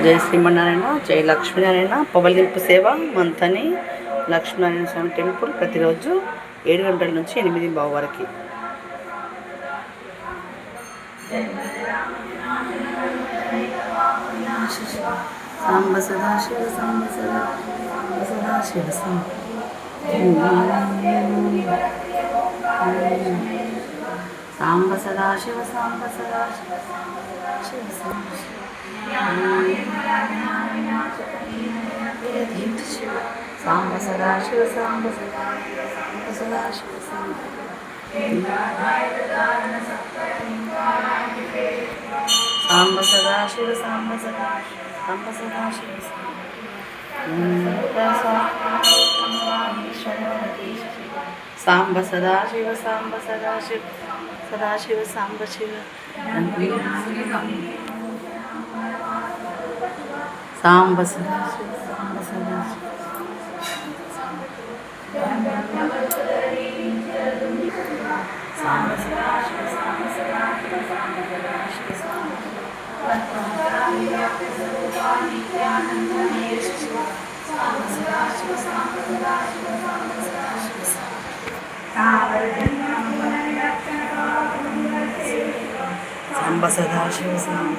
జై శ్రీమన్నారాయణ, జై లక్ష్మీనారాయణ. పవలింపు సేవ మంతని లక్ష్మీనారాయణ స్వామి టెంపుల్ ప్రతిరోజు 7 గంటల నుంచి 8:15 వరకు. సాంబ సదాశివ సాంబ సదాశివ సాంబ సాంబ సదాశివ సాంబ సదాశివ సాంబ సదాశివ సాంబ సదాశివ సాంబ సదాశివ సాంబ సదాశివ సాంబ సదాశివ సాంబ సదాశివ సదాశివ సాంబ శివ సాంబ సదాశివ సాంబ సదాశివ సాంబ సదాశివ సాంబ సదాశివ సాంబ